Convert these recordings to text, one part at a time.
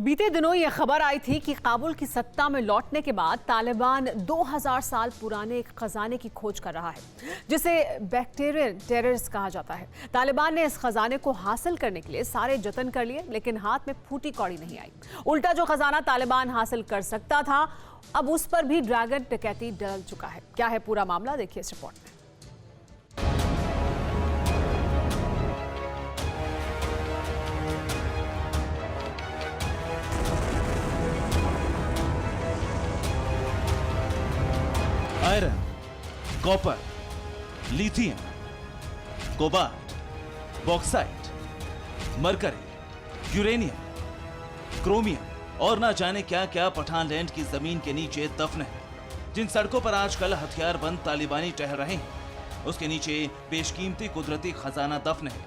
बीते दिनों ये खबर आई थी कि काबुल की सत्ता में लौटने के बाद तालिबान 2000 साल पुराने एक खजाने की खोज कर रहा है, जिसे बैक्टीरियल टेरर्स कहा जाता है। तालिबान ने इस खजाने को हासिल करने के लिए सारे जतन कर लिए, लेकिन हाथ में फूटी कौड़ी नहीं आई। उल्टा जो खजाना तालिबान हासिल कर सकता था, अब उस पर भी ड्रैगन डकैती डल चुका है। क्या है पूरा मामला, देखिए इस रिपोर्ट में। Iron, copper, lithium, cobalt, bauxite, mercury, uranium, chromium और ना जाने क्या क्या पठानलैंड की जमीन के नीचे दफन है। जिन सड़कों पर आजकल हथियारबंद तालिबानी टहल रहे हैं, उसके नीचे बेशकीमती कुदरती खजाना दफन है।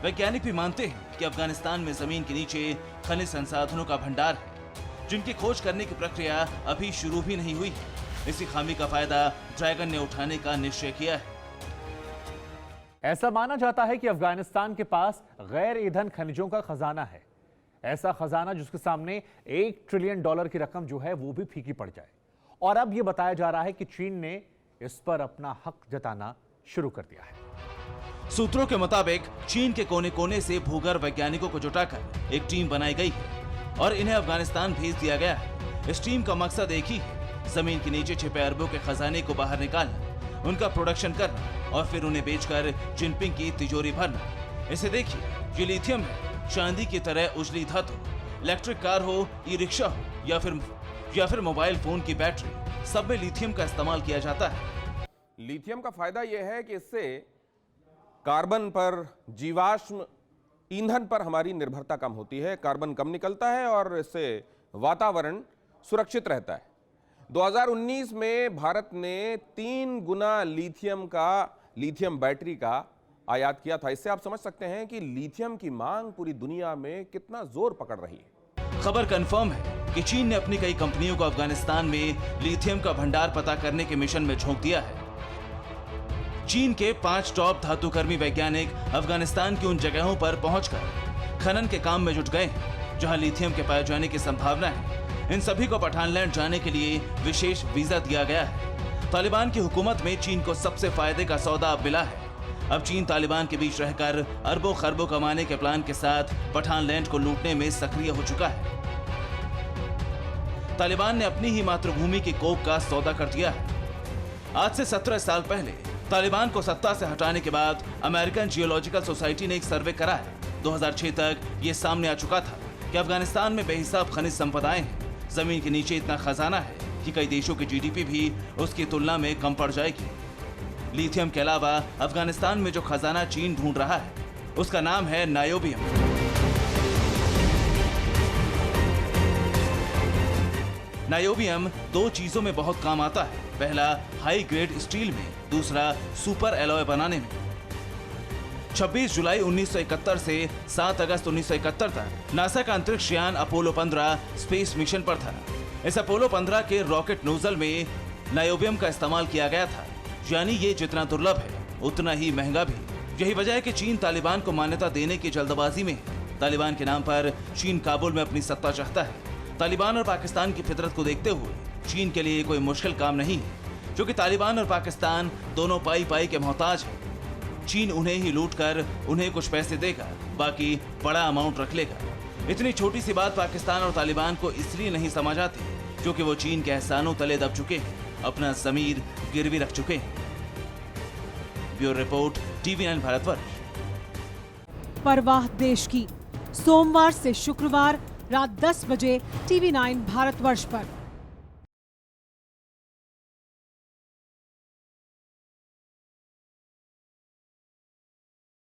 वैज्ञानिक भी मानते हैं कि अफगानिस्तान में जमीन के नीचे खनिज संसाधनों का भंडार है, जिनकी खोज करने की प्रक्रिया अभी शुरू भी नहीं हुई है। इसी खामी का फायदा ड्रैगन ने उठाने का निश्चय किया है। ऐसा माना जाता है कि अफगानिस्तान के पास गैर ईंधन खनिजों का खजाना है। ऐसा खजाना जिसके सामने $1 ट्रिलियन की रकम जो है वो भी फीकी पड़ जाए। और अब यह बताया जा रहा है कि चीन ने इस पर अपना हक जताना शुरू कर दिया है। सूत्रों के मुताबिक चीन के कोने कोने से भूगर्भ वैज्ञानिकों को जुटाकर एक टीम बनाई गई है और इन्हें अफगानिस्तान भेज दिया गया है। इस टीम का मकसद एक ही है, जमीन के नीचे छिपे अरबों के खजाने को बाहर निकालना, उनका प्रोडक्शन करना और फिर उन्हें बेचकर जिनपिंग की तिजोरी भरना। इसे देखिए, ये लिथियम है, चांदी की तरह उजली धातु। इलेक्ट्रिक कार हो, ई रिक्शा हो या फिर मोबाइल फोन की बैटरी, सब में लिथियम का इस्तेमाल किया जाता है। लिथियम का फायदा यह है कि इससे कार्बन पर, जीवाश्म ईंधन पर हमारी निर्भरता कम होती है। कार्बन कम निकलता है और इससे वातावरण सुरक्षित रहता है। 2019 में भारत ने 3 गुना लिथियम बैटरी का आयात किया था। इससे आप समझ सकते हैं कि लिथियम की मांग पूरी दुनिया में कितना जोर पकड़ रही है। खबर कंफर्म है कि चीन ने अपनी कई कंपनियों को अफगानिस्तान में लिथियम का भंडार पता करने के मिशन में झोंक दिया है। चीन के 5 टॉप धातुकर्मी वैज्ञानिक अफगानिस्तान की उन जगहों पर पहुंचकर खनन के काम में जुट गए हैं जहां लिथियम के पाए जाने की संभावना है। इन सभी को पठानलैंड जाने के लिए विशेष वीजा दिया गया है। तालिबान की हुकूमत में चीन को सबसे फायदे का सौदा अब मिला है। अब चीन तालिबान के बीच रहकर अरबों खरबों कमाने के प्लान के साथ पठानलैंड को लूटने में सक्रिय हो चुका है। तालिबान ने अपनी ही मातृभूमि की कोख का सौदा कर दिया है। आज से 17 साल पहले तालिबान को सत्ता से हटाने के बाद अमेरिकन जियोलॉजिकल सोसाइटी ने एक सर्वे करा है। 2006 तक ये सामने आ चुका था कि अफगानिस्तान में बेहिसाब खनिज संपदाएं हैं। जमीन के नीचे इतना खजाना है कि कई देशों की जीडीपी भी उसकी तुलना में कम पड़ जाएगी। लिथियम के अलावा अफगानिस्तान में जो खजाना चीन ढूंढ रहा है, उसका नाम है नायोबियम। नायोबियम 2 चीजों में बहुत काम आता है। पहला, हाई ग्रेड स्टील में, दूसरा सुपर एलॉय बनाने में। 26 जुलाई 1971 से 7 अगस्त 1971 तक नासा का अंतरिक्ष यान अपोलो 15 स्पेस मिशन पर था। इस अपोलो 15 के रॉकेट नोजल में नायोबियम का इस्तेमाल किया गया था। यानी ये जितना दुर्लभ है, उतना ही महंगा भी। यही वजह है कि चीन तालिबान को मान्यता देने की जल्दबाजी में है। तालिबान के नाम पर चीन काबुल में अपनी सत्ता चाहता है। तालिबान और पाकिस्तान की फितरत को देखते हुए चीन के लिए कोई मुश्किल काम नहीं है, क्योंकि तालिबान और पाकिस्तान दोनों पाई पाई के मोहताज हैं। चीन उन्हें ही लूट कर उन्हें कुछ पैसे देगा, बाकी बड़ा अमाउंट रख लेगा। इतनी छोटी सी बात पाकिस्तान और तालिबान को इसलिए नहीं समझ आती क्योंकि वो चीन के एहसानों तले दब चुके हैं, अपना ज़मीर गिरवी रख चुके हैं। Bureau report, TV9 Bharatvarsh. परवाह देश की, सोमवार से शुक्रवार रात 10 बजे TV9 भारतवर्ष पर।